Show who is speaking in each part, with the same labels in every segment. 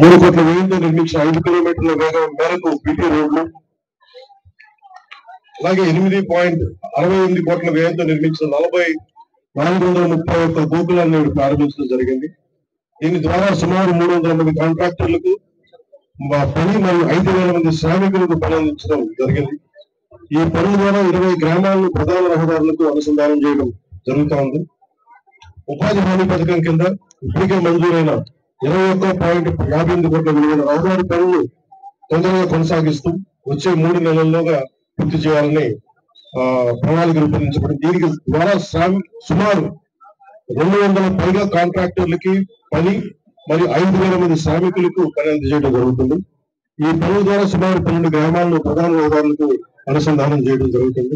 Speaker 1: 3 కోట్ల వ్యయంతో నిర్మించిన 5 కిలోమీటర్ల వేగం మేరకు బీటీ రోడ్లు, అలాగే 8.68 కోట్ల వ్యయంతో నిర్మించిన 431 గోకులాన్ని ప్రారంభించడం జరిగింది. దీని ద్వారా సుమారు 300 మంది కాంట్రాక్టర్లకు పని మరియు 5,000 మంది శ్రామికులకు పని అందించడం జరిగింది. ఈ పనుల ద్వారా 20 గ్రామాలను ప్రధాన రహదారులకు అనుసంధానం చేయడం జరుగుతూ ఉంది. ఉపాధి హామీ పథకం కింద ఇప్పటికే మంజూరైన 21.58 కోట్ల విలువైన రహదారి పనులు తొందరగా కొనసాగిస్తూ వచ్చే 3 నెలల్లోగా పూర్తి చేయాలని ప్రణాళిక రూపొందించబడింది. దీనికి ద్వారా సుమారు 200 పైగా కాంట్రాక్టర్లకి పని మరియు 5,000 మంది శ్రామికులకు పని అందజేయడం జరుగుతుంది. ఈ పనుల ద్వారా సుమారు 12 గ్రామాలను ప్రధాన రహదారులకు అనుసంధానం చేయడం జరుగుతుంది.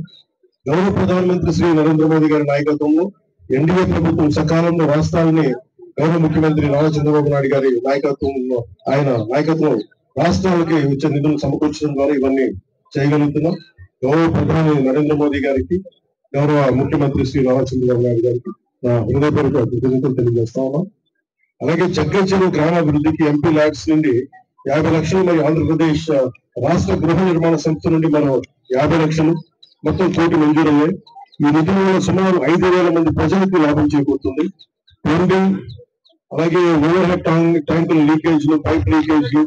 Speaker 1: గౌరవ ప్రధానమంత్రి శ్రీ నరేంద్ర మోదీ గారి నాయకత్వంలో ఎన్డీఏ ప్రభుత్వం సకాలంలో రాష్ట్రాలని గౌరవ ముఖ్యమంత్రి నారా చంద్రబాబు నాయుడు గారి నాయకత్వం రాష్ట్రాలకి వచ్చే నిధులు సమకూర్చడం ద్వారా ఇవన్నీ చేయగలుగుతున్నాం. గౌరవ ప్రధాని నరేంద్ర మోదీ గారికి, గౌరవ ముఖ్యమంత్రి శ్రీ నారా చంద్రబాబు నాయుడు గారికి నా హృదయపూర్వక కృతజ్ఞతలు తెలియజేస్తా ఉన్నాం. అలాగే జగ్గచెరువు గ్రామాభివృద్ధికి ఎంపీ ల్యాడ్స్ నుండి 50 లక్షలు మరియు ఆంధ్రప్రదేశ్ రాష్ట్ర గృహ నిర్మాణ సంస్థ నుండి మరో 50 లక్షలు మొత్తం కోటి మంజూరయ్యాయి. ఈ నిధుల వల్ల సుమారు 5,000 మంది ప్రజలకు లాభం చేకూరుతుంది. ప్లంబింగ్, అలాగే ఓవర్ హెడ్ ట్యాంకుల లీకేజ్లు, పైప్ లీకేజ్లు,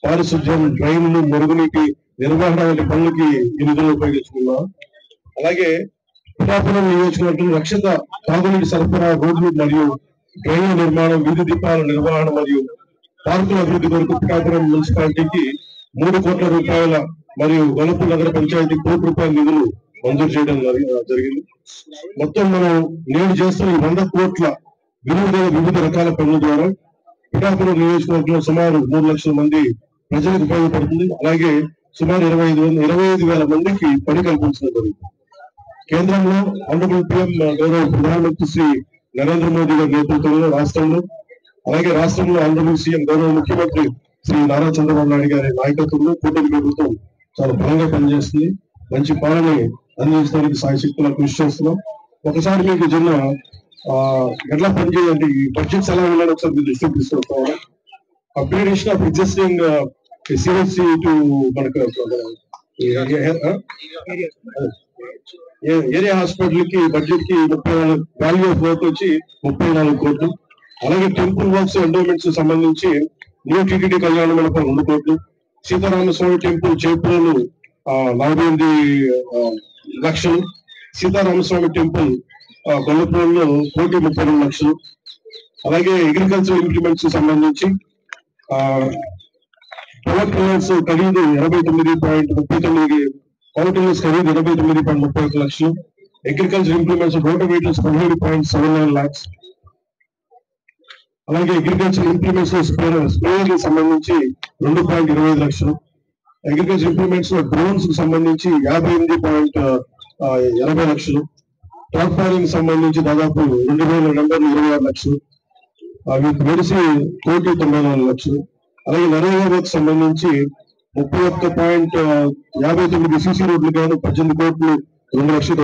Speaker 1: పారిశుద్ధ్యం, డ్రైన్లు, మురుగునీటి నిర్వహణ వంటి పనులకి ఈ నిధులు ఉపయోగించుకున్నాం. అలాగే పిఠాపురం నియోజకవర్గం రక్షిత తాగునీటి సరఫరా, రోడ్లు మరియు డ్రైన్ల నిర్మాణం, వీధి దీపాల నిర్వహణ మరియు పార్కుల అభివృద్ధి కొరకు పిఠాపురం మున్సిపాలిటీకి 3 కోట్ల రూపాయల మరియు గొల్లపూడి నగర పంచాయతీ ₹1 కోట్ల నిధులు మంజూరు చేయడం జరిగింది. మొత్తం మనం నేడు చేస్తున్న 100 కోట్ల విలువైన వివిధ రకాల పనుల ద్వారా పిఠాపురం నియోజకవర్గంలో సుమారు 3 లక్షల మంది ప్రజలకు ఉపయోగపడుతుంది. అలాగే సుమారు 25,000 మందికి పని కల్పించడం జరుగుతుంది. కేంద్రంలో ఆనరబుల్ PM గౌరవ ప్రధానమంత్రి శ్రీ నరేంద్ర మోదీ గారి నేతృత్వంలో రాష్ట్రంలో, అలాగే రాష్ట్రంలో ఆనరబుల్ సీఎం గౌరవ ముఖ్యమంత్రి శ్రీ నారా చంద్రబాబు నాయుడు గారి నాయకత్వంలో కూటమి ప్రభుత్వం చాలా బలంగా పనిచేస్తుంది. మంచి పాలన అందించడానికి సాయశక్తులా కృషి చేస్తున్నాం. ఒకసారి మీకు చిన్న ఎట్లా పనిచేయాలంటే ఈ బడ్జెట్స్ ఎలా ఉండాలి ఒకసారి మీరు దృష్టికి తీసుకొస్తాం. Upgradation of existing CSC to మనకు ఏరియా హాస్పిటల్ కి బడ్జెట్ కి 34 వాల్యూ ఆఫ్ వర్క్ వచ్చి 34 కోట్లు. అలాగే టెంపుల్ వర్క్స్ ఎండోమెంట్స్ సంబంధించి న్యూ టీటీడీ కళ్యాణ మండపం 2 కోట్లు, సీతారామస్వామి టెంపుల్ చేపూరులు 48 లక్షలు, సీతారామస్వామి టెంపుల్ గొల్లపూరులో 1,32 లక్షలు. అలాగే అగ్రికల్చర్ ఇంప్లిమెంట్స్ సంబంధించి పవర్ టిల్లర్స్ ఖరీదు 89.39, పవర్ టిల్లర్స్ ఖరీదు 89.31 లక్షలు, అగ్రికల్చర్ ఇంప్లిమెంట్స్ రోటోవేటర్స్ 17.79 లాక్స్. అలాగే అగ్రికల్చర్ ఇంప్లిమెంట్స్ స్ప్రేయర్లకు సంబంధించి 2.25 లక్షలు, అగ్రికల్చర్ ఇంప్లిమెంట్స్ డ్రోన్స్ కు సంబంధించి 58.80 లక్షలు, ట్రాక్టరింగ్ సంబంధించి దాదాపు 2,26 లక్షలు, వీటికి వెలిసి 1,94 లక్షలు. అలాగే నరేగా వర్క్ సంబంధించి 31.59 సీసీ రోడ్లు గాను 18 కోట్లు 2 లక్షలు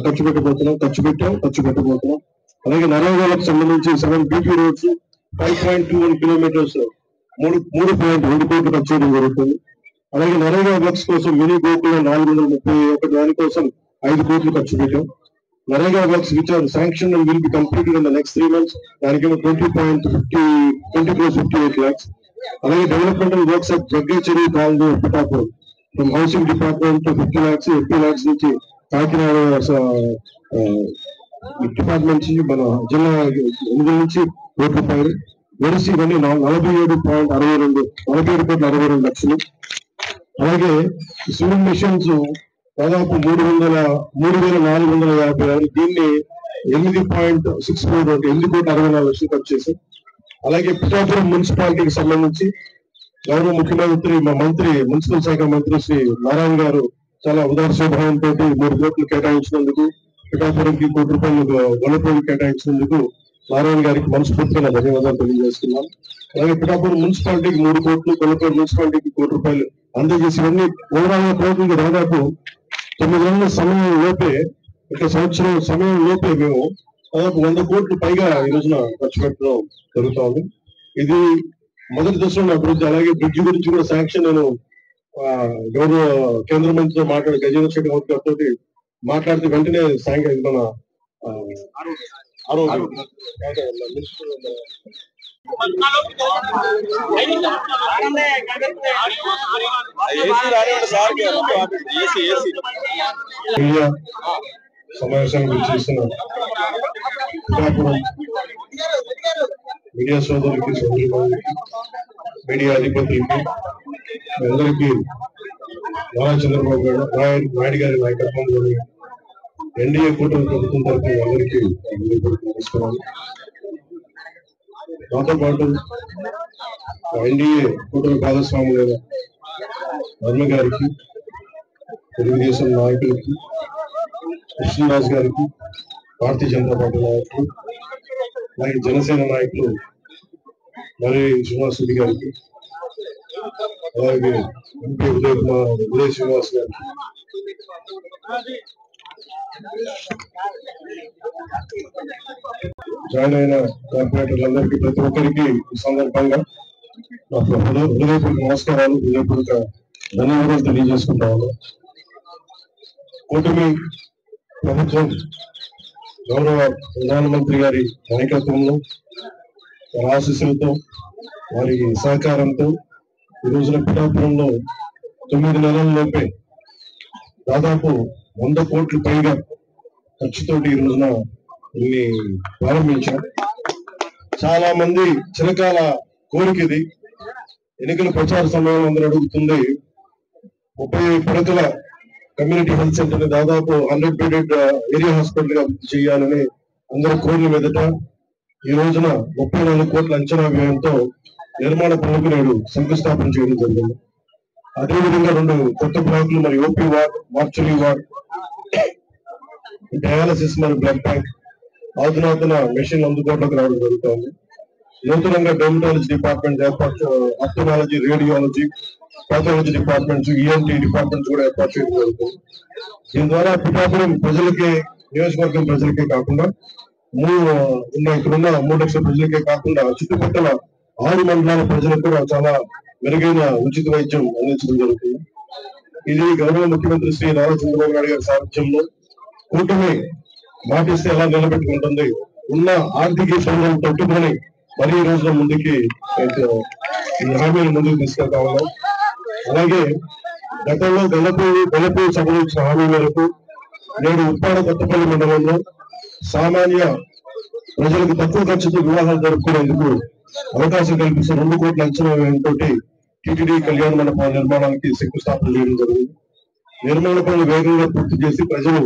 Speaker 1: ఖర్చు పెట్టబోతున్నాం. అలాగే నరేగాలకు సంబంధించి 7 బీపీ రోడ్స్ 5.21 కిలోమీటర్స్ 3.2 కోట్లు ఖర్చు చేయడం జరుగుతుంది. అలాగే నరేగా వర్క్స్ కోసం మినీ గోకుల 431 దానికోసం 5 కోట్లు ఖర్చు పెట్టాం. NREGA works which are sanction and will be completed in the next 3 months దానికేమో 20.58 lakhs. అలాగే developmental works of Jaggacheruvu colony Pithapuram from housing department 50 lakhs, 50 lakhs నుంచి కాకినాడ డిపార్ట్మెంట్ నుంచి మన జిల్లా 8 నుంచి 1 కోటి రూపాయలు వెలిసి ఇవన్నీ 47.62 లక్షలు. అలాగే స్విమ్మింగ్ మిషన్స్ దాదాపు 3,450. దీన్ని 8.64 8,64 లక్షలు ఖర్చు చేశాం. అలాగే పిఠాపురం మున్సిపాలిటీకి సంబంధించి గౌరవ ముఖ్యమంత్రి మా మంత్రి మున్సిపల్ శాఖ మంత్రి శ్రీ నారాయణ గారు చాలా ఉదార స్వభావంతో 3 కోట్లు కేటాయించినందుకు, పిఠాపురంకి 1 కోటి రూపాయలు గొల్లపూడికి కేటాయించినందుకు నారాయణ గారికి మనస్ఫూర్తిగా ధన్యవాదాలు తెలియజేస్తున్నాం. అలాగే పిఠాపురం మున్సిపాలిటీకి 3 కోట్లు, గొల్లపూడి మున్సిపాలిటీకి 1 కోటి రూపాయలు అందజేసి ఇవన్నీ ఓవరాల్ టోటల్ దాదాపు 9 నెలల సమయం లోపే, ఒక సంవత్సరం సమయం లోపే మేము దాదాపు 100 కోట్లు పైగా ఈ రోజున ఖర్చు పెట్టడం జరుగుతా ఉంది. ఇది మొదటి దశలో అభివృద్ధి. అలాగే బ్రిడ్జ్ గురించి కూడా శాంక్షన్ నేను గౌరవ కేంద్ర మంత్రితో మాట్లాడి గజేంద్ర శెట్టి గారితో మాట్లాడితే వెంటనే శాంక్షన్ మన మీడియా సమావేశానికి చేసిన మీడియా సోదరులకి సోదరులకి మీడియా అధిపతులకి అందరికీ నారా చంద్రబాబు నాయుడు గారి నాయకత్వంలోని ఎన్డీఏ కూటమి ప్రభుత్వం తరఫున అందరికీ నమస్కారాలు. నాతో పాటు ఎన్డీఏ కూటమి భాగస్వాములైన వర్మ గారికి, తెలుగుదేశం నాయకులకి, కృష్ణరాజు గారికి, భారతీయ జనతా పార్టీ నాయకులు, అలాగే జనసేన నాయకులు మరి శ్రీనివాస్ రెడ్డి గారికి, అలాగే ఎంపీ ఉదయ్ శ్రీనివాస్ గారికి, జాయిన్ అయిన కార్పొరేటర్లందరికీ ప్రతి ఒక్కరికి ఈ సందర్భంగా నాకు హృదయపూర్వక నమస్కారాలు, హృదయపూర్వక ధన్యవాదాలు తెలియజేసుకుంటా ఉన్నాను. కూటమి ప్రభుత్వం గౌరవ ప్రధానమంత్రి గారి నాయకత్వంలో, వారి ఆశీస్సులతో, వారి సహకారంతో ఈ రోజున పిఠాపురంలో 9 నెలల్లోపే దాదాపు 100 కోట్ల పైగా ఖర్చుతోటి ఈ రోజున దీన్ని ప్రారంభించాం. చాలా మంది చిరకాల కోరిక ఇది. ఎన్నికల ప్రచార సమయంలో అందరూ అడుగుతుంది 30 పడకల కమ్యూనిటీ హెల్త్ సెంటర్ ని దాదాపు 100 బెడెడ్ ఏరియా హాస్పిటల్ గా చేయాలని అందరూ కోరిన మీదట ఈ రోజున 34 కోట్ల అంచనా వ్యయంతో నిర్మాణ పనులకు నేడు శంకుస్థాపన చేయడం జరిగింది. అదేవిధంగా 2 కొత్త బ్లాకులు మరి OP ward, mortuary ward, dialysis మరియు బ్లడ్ బ్యాంక్, ఆధునాతన మెషిన్లు అందుబాటులోకి రావడం జరుగుతుంది. నూతనంగా డెర్మటాలజీ డిపార్ట్మెంట్ ఏర్పాటు, ophthalmology, radiology, pathology departments, ENT departments కూడా ఏర్పాటు చేయడం జరుగుతుంది. దీని ద్వారా పిఠాపురం ప్రజలకే, నియోజకవర్గం ప్రజలకే కాకుండా ఇక్కడున్న 3 లక్షల ప్రజలకే కాకుండా చుట్టుపక్కల 6 మండలాల ప్రజలకు కూడా చాలా మెరుగైన ఉచిత వైద్యం అందించడం జరుగుతుంది. ఇది గౌరవ ముఖ్యమంత్రి శ్రీ నారా చంద్రబాబు నాయుడు గారి సారథ్యంలో కూటమి మాటిస్తే ఎలా నిలబెట్టుకుంటుంది, ఉన్న ఆర్థిక ఇబ్బందులను తట్టుకొని మరీ ఈ రోజున ముందుకి ఈ హామీలు ముందుకు తీసుకెళ్తా ఉన్నాం. అలాగే గతంలో గొల్లపూడి సభలో ఇచ్చిన హామీ మేరకు నేడు ఉప్పాడ కొత్తపల్లి మండలంలో సామాన్య ప్రజలకు తక్కువ ఖర్చుతో వివాహాలు జరుపుకునేందుకు అవకాశం కల్పిస్తున్న 2 కోట్ల అంచనా వ్యయంతో టీటీడీ కళ్యాణ మండపాల నిర్మాణానికి శంకుస్థాపన చేయడం జరిగింది. నిర్మాణ పనులు వేగంగా పూర్తి చేసి ప్రజలు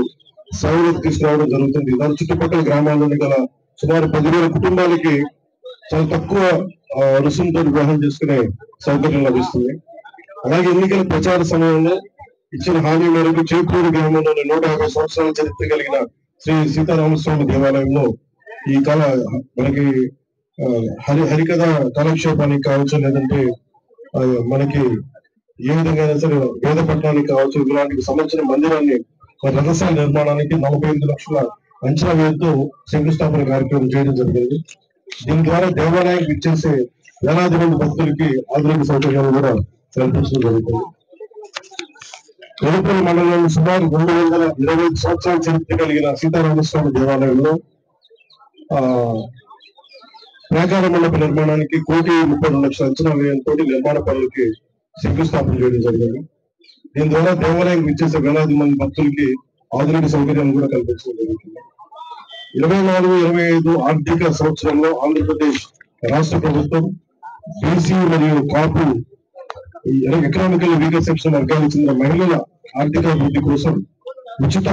Speaker 1: సౌలభ్యం తీసుకురావడం జరుగుతుంది. దాని చుట్టుపక్కల గ్రామాల్లోని గల సుమారు 10,000 కుటుంబాలకి చాలా తక్కువ రుసుముతో వివాహం చేసుకునే సౌకర్యం లభిస్తుంది. అలాగే ఎన్నికల ప్రచార సమయంలో ఇచ్చిన హామీ మేరకు చేకూరు గ్రామంలోని 150 సంవత్సరాల చరిత్ర కలిగిన శ్రీ సీతారామస్వామి దేవాలయంలో ఈ కళ మనకి హరికథ కాలక్షేపానికి కావచ్చు, లేదంటే మనకి ఏ విధంగా సరే వేద పట్టణానికి కావచ్చు, ఇలాంటికి సంబంధించిన మందిరాన్ని రథశాల నిర్మాణానికి 48 లక్షల అంచనా వ్యయంతో శంకుస్థాపన కార్యక్రమం చేయడం జరిగింది. దీని ద్వారా దేవాలయానికి ఇచ్చేసే వేలాది మంది భక్తులకి ఆధునిక సౌకర్యాలు కూడా కల్పించడం జరుగుతుంది. వెలుపల్లి మండలంలో సుమారు 225 సంవత్సరాల చరిత్ర కలిగిన సీతారామస్వామి దేవాలయంలో ప్రాకార మండప నిర్మాణానికి 1,32 లక్షల అంచనా వ్యయంతో నిర్మాణ పనులకి శంకుస్థాపన చేయడం జరిగింది. దీని ద్వారా దేవాలయానికి ఇచ్చేసే వేలాది మంది భక్తులకి ఆధునిక సౌకర్యాలు కూడా కల్పించడం జరుగుతుంది. 24-25 ఆర్థిక సంవత్సరంలో ఆంధ్రప్రదేశ్ రాష్ట్ర ప్రభుత్వం బీసీ మరియు కాపు ఎకనామికల్ వీకర్ సెక్షన్ వర్గానికి చెందిన మహిళల ఆర్థిక అభివృద్ధి కోసం ఉచిత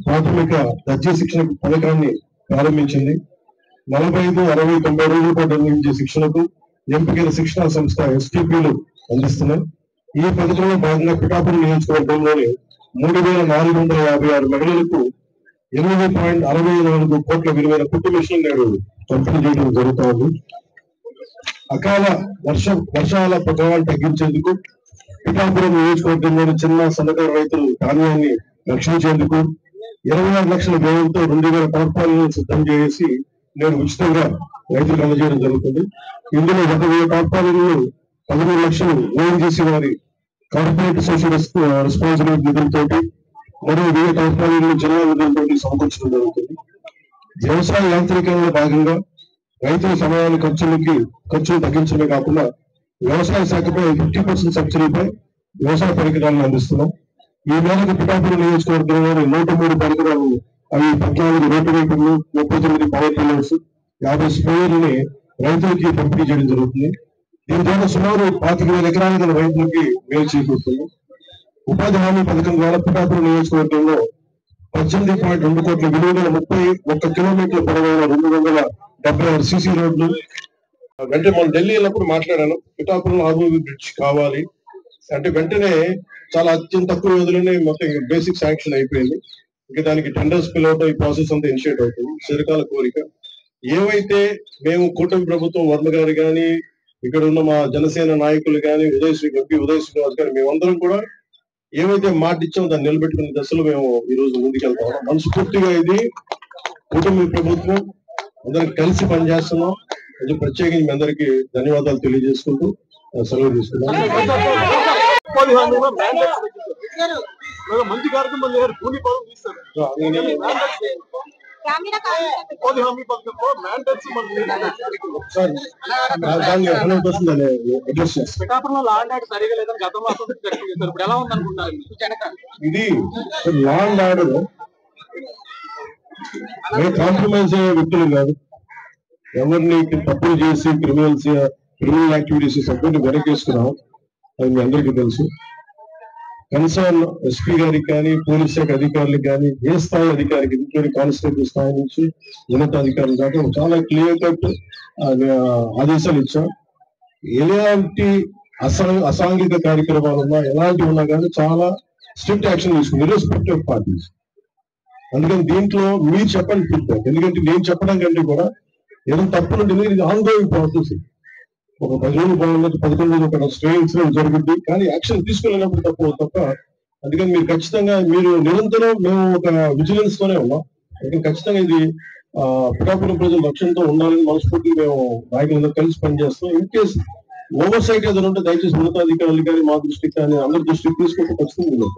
Speaker 1: ప్రాథమిక దర్జీ శిక్షణ పథకాన్ని ప్రారంభించింది. 45, 60, 90 రోజుల పాటు నిర్వహించే శిక్షణకు ఎంపికైన శిక్షణా సంస్థ STPలు అందిస్తున్నాయి. ఈ పథకంలో భాగంగా పిఠాపురం నియోజకవర్గంలోని 3,456 మహిళలకు 8.64 కోట్ల విలువైన కుట్టు మిషన్ నేడు పంపిణీ చేయడం జరుగుతోంది. అకాల వర్షాల ప్రభావాన్ని తగ్గించేందుకు పిఠాపురం నియోజకవర్గంలోని చిన్న సన్నకారు రైతులు ధాన్యాన్ని రక్షించేందుకు 26 లక్షల వ్యయంతో 2000 టార్పాలను సిద్ధం చేసి నేను ఉచితంగా రైతులకు అందజేయడం జరుగుతుంది. ఇందులో 1,000 టార్పాలను 13 లక్షలు ఓఎన్జీసీ వారి కార్పొరేట్ సోషల్ రెస్పాన్సిబిలిటీ నిధులతో మరియు 1000 టార్పాలను జిల్లా నిధులతో సమకూర్చడం జరుగుతుంది. వ్యవసాయ యాంత్రీకరణలో భాగంగా రైతుల సమయాన్ని ఖర్చులు తగ్గించడమే కాకుండా వ్యవసాయ శాఖపై 50% సబ్సిడీపై వ్యవసాయ పరికరాలను అందిస్తున్నాం. ఈ మేరకు పిఠాపురం నియోజకవర్గంలోని 103 పరికరాలు, అవి 14 రోటివేటర్లు, 39 పవర్ టిల్లర్స్, 50 స్ప్రేయర్లని రైతులకి పంపిణీ చేయడం జరుగుతుంది. దీని ద్వారా సుమారు 25,000 ఎకరాల గల రైతులకి మేలు చేకూరుతుంది. ఉపాధి హామీ పథకం ద్వారా పిఠాపురం నియోజకవర్గంలో 18.2 కోట్ల విలువైన 31 కిలోమీటర్ల పొడవైన 276 సీసీ రోడ్లు. వెంటనే మనం ఢిల్లీ వెళ్ళినప్పుడు మాట్లాడాను, పిఠాపురం ఆర్ఓబి బ్రిడ్జ్ కావాలి అంటే వెంటనే చాలా అత్యంత తక్కువ వ్యవధిలోనే మొత్తం బేసిక్ శాంక్షన్ అయిపోయింది. ఇంకా దానికి టెండర్స్ పిలవటం, ఈ ప్రాసెస్ అంతా ఇనిషియేట్ అవుతుంది. చిరకాల కోరిక. ఏవైతే మేము కూటమి ప్రభుత్వం వర్మ గారు కానీ, ఇక్కడ ఉన్న మా జనసేన నాయకులు కానీ, ఉదయ్ శ్రీనివాస్ గారు, మేమందరం కూడా ఏవైతే మాట ఇచ్చామో దాన్ని నిలబెట్టుకునే దశలో మేము ఈ రోజు ముందుకెళ్తాం. మనస్ఫూర్తిగా ఇది కూటమి ప్రభుత్వం అందరికి కలిసి పనిచేస్తున్నాం. అది ప్రత్యేకించి మీ అందరికీ ధన్యవాదాలు తెలియజేసుకుంటూ సెలవు తీసుకున్నాం.
Speaker 2: మంచి కార్యక్రమం లేరు, కూలి పనులు తీస్తారు. ఉపాధి హామీ పథకంలో మ్యాండేట్స్ పిఠాపురంలో లా అండ్ ఆర్డర్ సరిగా లేదని గతంలో ఇప్పుడు ఎలా ఉందనుకుంటున్నారు?
Speaker 1: ఇది లా అండ్ ఆర్డర్ కాంప్రమైజ్ అయ్యే వ్యక్తులు కాదు. ఎవరిని తప్పులు చేసి క్రిమినల్ యాక్టివిటీస్ సభ్యుని వెనకేసుకున్నాం, అది మీ అందరికీ తెలుసు. కన్సర్న్ ఎస్పీ గారికి కానీ, పోలీస్ శాఖ అధికారులకు కానీ, ఏ స్థాయి అధికారికి, ఇంక్లూడింగ్ కానిస్టేబుల్ స్థాయి నుంచి ఉన్నతాధికారులు దాకా చాలా క్లియర్ కట్ ఆదేశాలు ఇచ్చాం. ఎలాంటి అసాంఘిక కార్యక్రమాలు ఉన్నా, ఎలాంటివి ఉన్నా కానీ చాలా స్ట్రిక్ట్ యాక్షన్ తీసుకుంది, ఇర్రెస్పెక్టివ్ ఆఫ్ పార్టీస్. అందుకని దీంట్లో మీరు చెప్పండి ఫీడ్బ్యాక్, ఎందుకంటే నేను చెప్పడం కంటే కూడా ఏదైనా తప్పులుంటుంది. ఇది ఆన్గోయింగ్ ప్రాసెస్. ఒక 10 రోజులు బాగుండదు, 11 రోజులు ఒక స్టే ఇన్సిడెంట్ జరుగుద్ది, కానీ యాక్షన్ తీసుకెళ్ళినప్పుడు తప్ప. అందుకని మీరు ఖచ్చితంగా నిరంతరం మేము ఒక విజిలెన్స్ తోనే ఉన్నాం. ఖచ్చితంగా ఇది పిఠాపురం ప్రజల రక్షణతో ఉండాలని మనస్ఫూర్తిగా మేము నాయకులందరూ కలిసి పనిచేస్తాం. ఇన్ కేసు ఓవర్ సైట్ ఏదైనా ఉంటే దయచేసి ఉన్నతాధికారులు కానీ, మా దృష్టికి కానీ, అందరి దృష్టికి తీసుకుంటే ఖచ్చితంగా